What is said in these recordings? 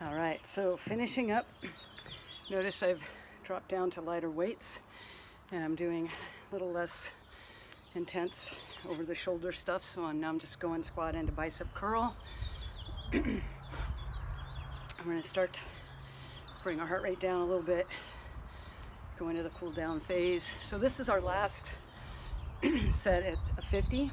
All right, so finishing up, notice I've dropped down to lighter weights and I'm doing a little less intense over the shoulder stuff. So now I'm just going squat into bicep curl. I'm going to start to bring our heart rate down a little bit, go into the cool down phase. So this is our last set at a 50.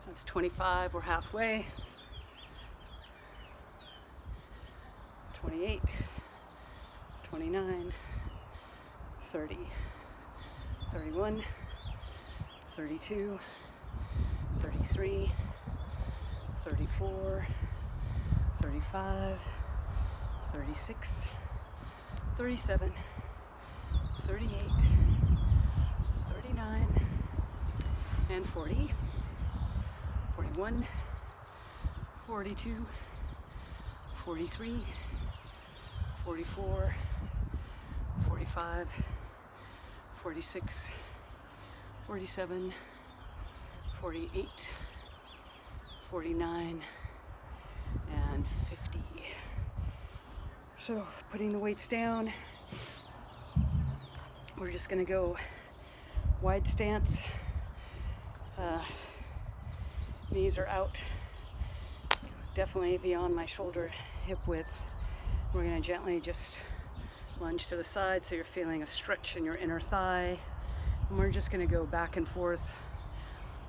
That's 25, we're halfway. 28, 29, 30, 31, 32, 33, 34, 35, 36, 37, 38, 39, and 40. 41, 42, 43, 44, 45, 46, 47, 48, 49, and 50. So putting the weights down, we're just going to go wide stance. Knees are out, definitely beyond my shoulder hip width. We're going to gently just lunge to the side so you're feeling a stretch in your inner thigh. And we're just going to go back and forth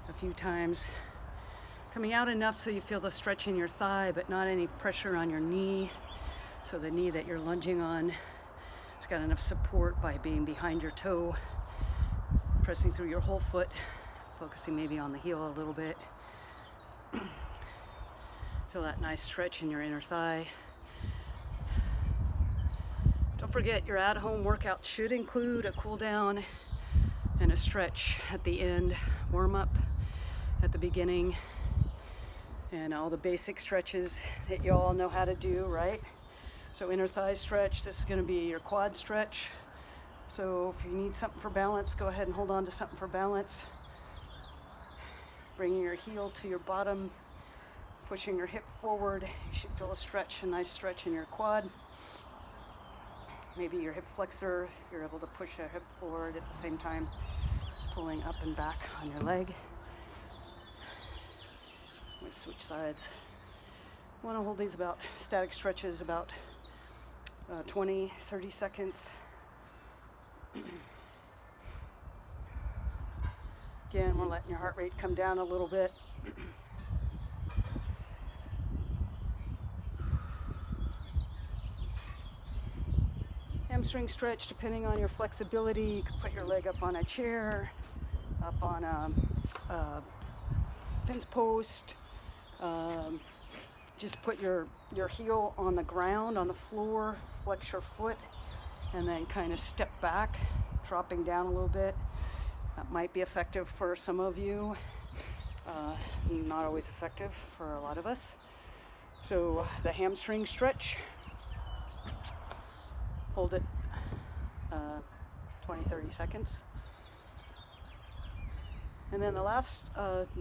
a few times, coming out enough so you feel the stretch in your thigh but not any pressure on your knee. So the knee that you're lunging on has got enough support by being behind your toe, pressing through your whole foot, focusing maybe on the heel a little bit. Feel that nice stretch in your inner thigh. Don't forget, your at-home workout should include a cool down and a stretch at the end, warm up at the beginning, and all the basic stretches that you all know how to do, right? So inner thigh stretch, this is going to be your quad stretch. So if you need something for balance, go ahead and hold on to something for balance. Bringing your heel to your bottom, pushing your hip forward. You should feel a stretch, a nice stretch in your quad. Maybe your hip flexor, if you're able to push a hip forward at the same time, pulling up and back on your leg. I'm going to switch sides. I want to hold these about static stretches about 20, 30 seconds. Again, we're letting your heart rate come down a little bit. Hamstring stretch, depending on your flexibility, you can put your leg up on a chair, up on a fence post. Just put your heel on the ground, on the floor, flex your foot, and then kind of step back, dropping down a little bit. That might be effective for some of you, not always effective for a lot of us. So the hamstring stretch, hold it 20, 30 seconds. And then the last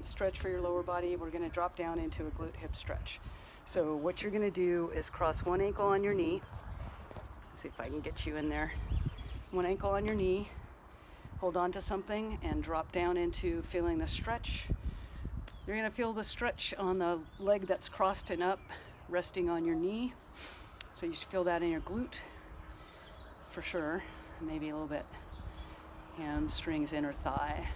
stretch for your lower body, we're going to drop down into a glute hip stretch. So what you're going to do is cross one ankle on your knee. Let's see if I can get you in there. One ankle on your knee. Hold on to something and drop down into feeling the stretch. You're going to feel the stretch on the leg that's crossed and up, resting on your knee. So you should feel that in your glute for sure. Maybe a little bit hamstrings, inner thigh.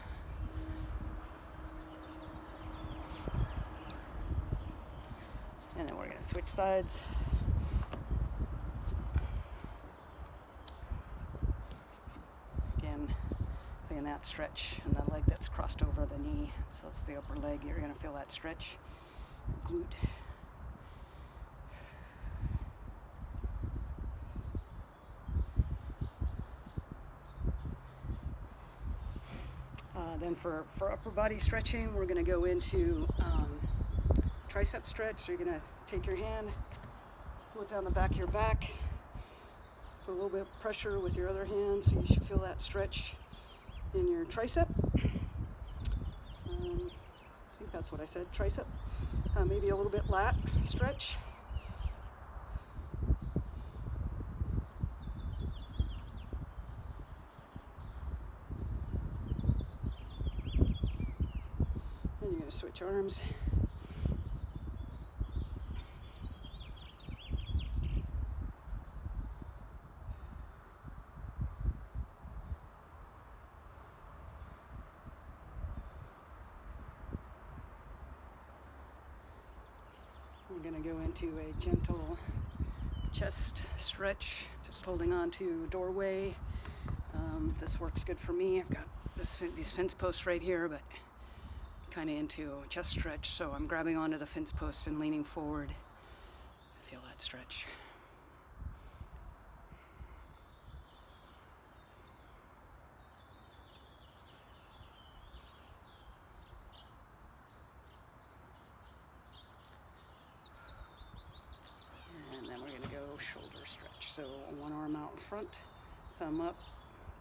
And then we're going to switch sides. Again, feeling that stretch in the leg that's crossed over the knee. So it's the upper leg. You're going to feel that stretch. Glute. Then for upper body stretching, we're going to go into tricep stretch. So you're going to take your hand, pull it down the back of your back, put a little bit of pressure with your other hand, so you should feel that stretch in your tricep. I think that's what I said, tricep. Maybe a little bit lat stretch. And you're going to switch arms. We're going to go into a gentle chest stretch, just holding on to doorway. This works good for me. I've got these fence posts right here, but kind of into a chest stretch, so I'm grabbing onto the fence post and leaning forward. Feel that stretch. And then we're going to go shoulder stretch. So one arm out in front, thumb up,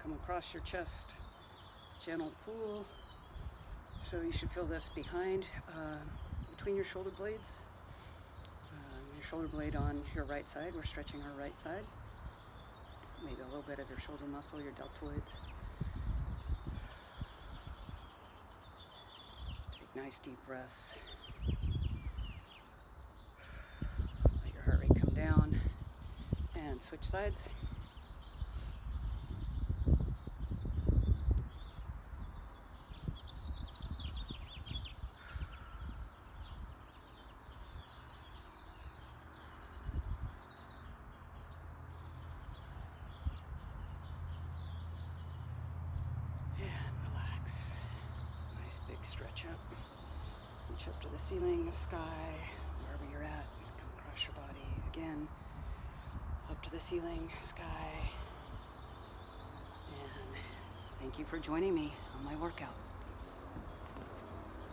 come across your chest, gentle pull. So you should feel this behind, between your shoulder blades. Your shoulder blade on your right side. We're stretching our right side. Maybe a little bit of your shoulder muscle, your deltoids. Take nice deep breaths. Let your heart rate come down. And switch sides. Stretch up, reach up to the ceiling, the sky, wherever you're at. Come across your body again, up to the ceiling, sky. And thank you for joining me on my workout.